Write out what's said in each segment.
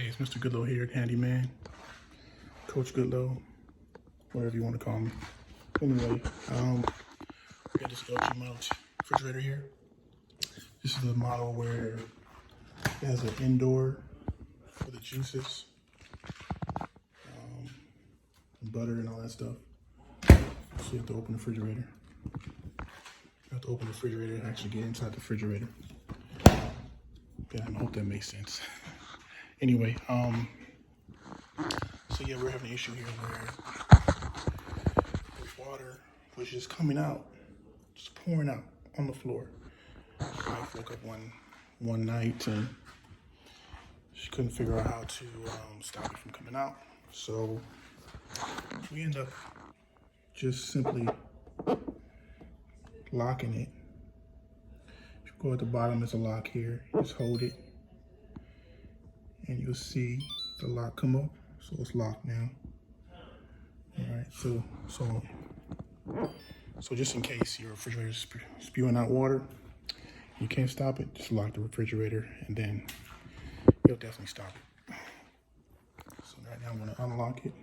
Hey, it's Mr. Goodlow here, handyman, Coach Goodlow, whatever you want to call me. Anyway, we got this LG mount refrigerator here. This is the model where it has an indoor for the juices, butter and all that stuff. So you have to open the refrigerator. You have to open the refrigerator and actually get inside the refrigerator. Yeah, I hope that makes sense. Anyway, so yeah, we're having an issue here where the water was just coming out, just pouring out on the floor. My wife woke up one night and she couldn't figure out how to stop it from coming out. So we end up just simply locking it. If you go at the bottom, there's a lock here. Just hold it, and you'll see the lock come up. So it's locked now. All right. So just in case your refrigerator is spewing out water, you can't stop it. Just lock the refrigerator, and then it'll definitely stop it. So right now I'm going to unlock it.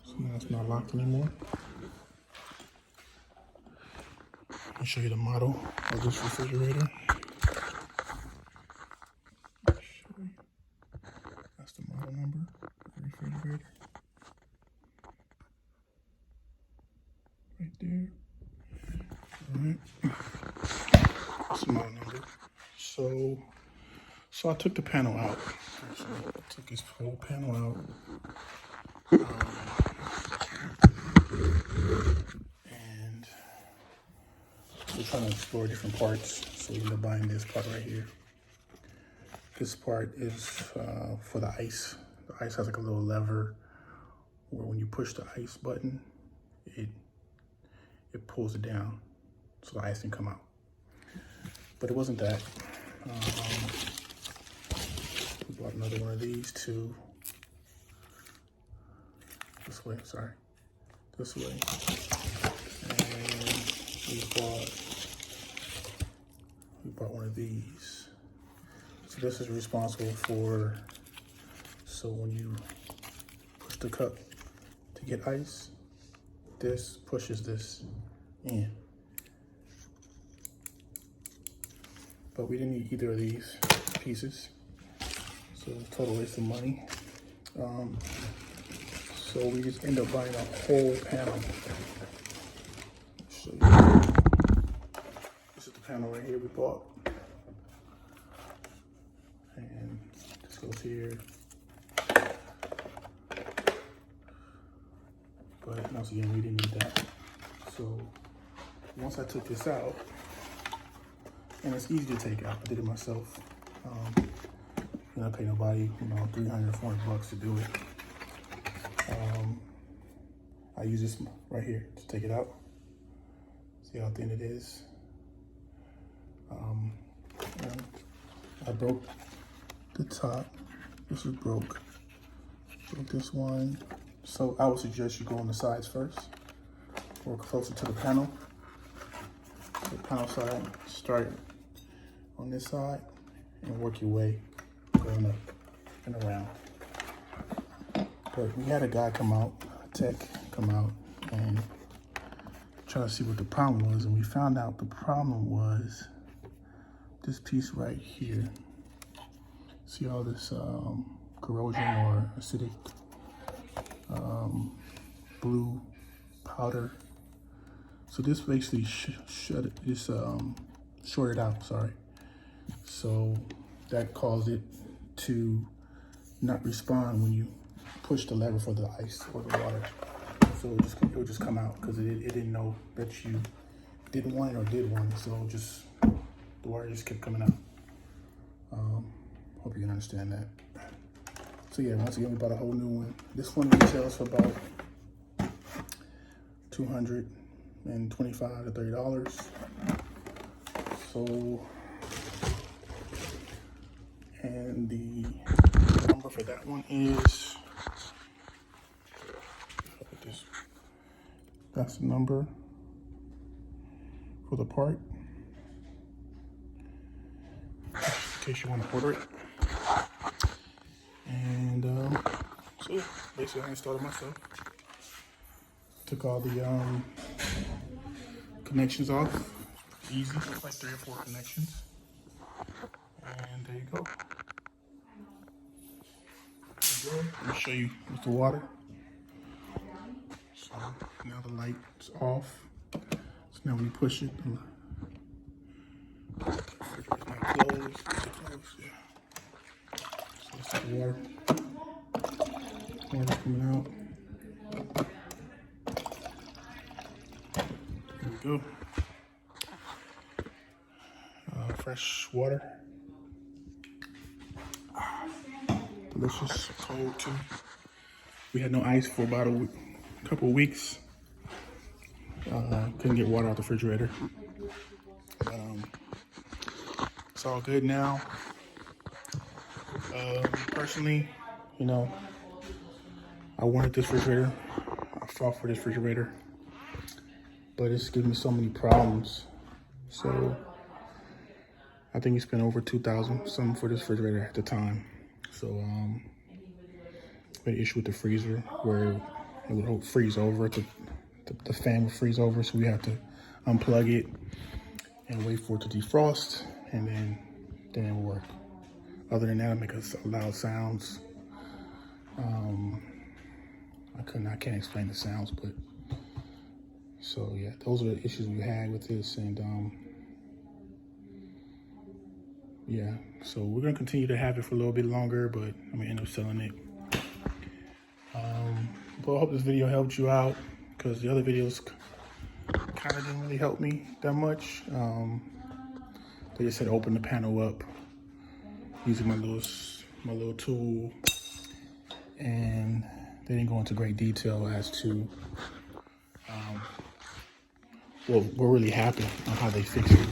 So now it's not locked anymore. I'll show you the model of this refrigerator. That's the model number of the refrigerator. Right there. All right. That's the model number. So I took the panel out. So I took this whole panel out. And we're trying to explore different parts. So we end up buying this part right here. This part is for the ice. The ice has like a little lever where when you push the ice button, it pulls it down so the ice can come out. But it wasn't that. We bought another one of these too. This way, sorry. This way. And we bought one of these. So this is responsible for, so when you push the cup to get ice, this pushes this in. But we didn't need either of these pieces, so total waste of money. So we just end up buying a whole panel. So this is the panel right here we bought. And this goes here. But once again, we didn't need that. So once I took this out, and it's easy to take out, I did it myself. I pay nobody, $300, $400 to do it. I use this right here to take it out. See how thin it is. I broke the top. This is broke. Broke this one. So I would suggest you go on the sides first, or closer to the panel. The panel side, start on this side and work your way going up and around. But we had a guy come out, a tech come out, and try to see what the problem was, and we found out the problem was this piece right here. See all this corrosion or acidic blue powder. So this basically shorted out, sorry. So that caused it to not respond when you push the lever for the ice or the water. So it would just come out because it didn't know that you didn't want it or did want it. So the water just kept coming out. Hope you can understand that. So yeah, once again, we bought a whole new one. This one retails for about $225 to $30. So, and the number for that one is, that's the number for the part. in case you want to order it. And so yeah, basically I installed it myself. Took all the connections off. Easy, just like 3 or 4 connections. And there you go. Let me show you with the water. So now the light's off. So now when you push it, the refrigerator's not closed. Yeah. So let's see the water. Water's coming out. There we go. Fresh water. Delicious, cold too. We had no ice for about a couple of weeks. Couldn't get water out the refrigerator. It's all good now. Personally, you know, I wanted this refrigerator. I fought for this refrigerator, but it's giving me so many problems. So I think we spent over $2,000 something for this refrigerator at the time. So we had an issue with the freezer where it would freeze over. The fan would freeze over, so we had to unplug it and wait for it to defrost, and then it would work. Other than that, it makes loud sounds. I can't explain the sounds, but so yeah, those are the issues we had with this, and yeah, so we're gonna continue to have it for a little bit longer, but I'm gonna end up selling it. But I hope this video helped you out, because the other videos kind of didn't really help me that much. They just said open the panel up using my little tool, and they didn't go into great detail as to well, what really happened on how they fixed it.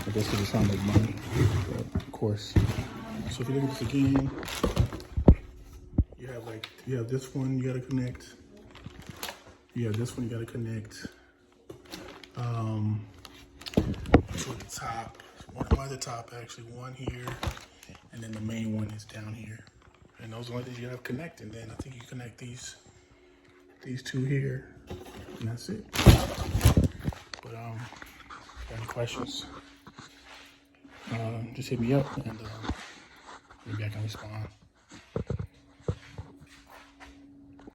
I guess they're just trying to make money, but of course. So if you look at this again, you have this one you gotta connect. You have this one you gotta connect. To the top, one by the top actually, one here, and then the main one is down here. And those are the only things you have connect, and then I think you connect these two here, and that's it. But got any questions? Just hit me up, and maybe I can respond.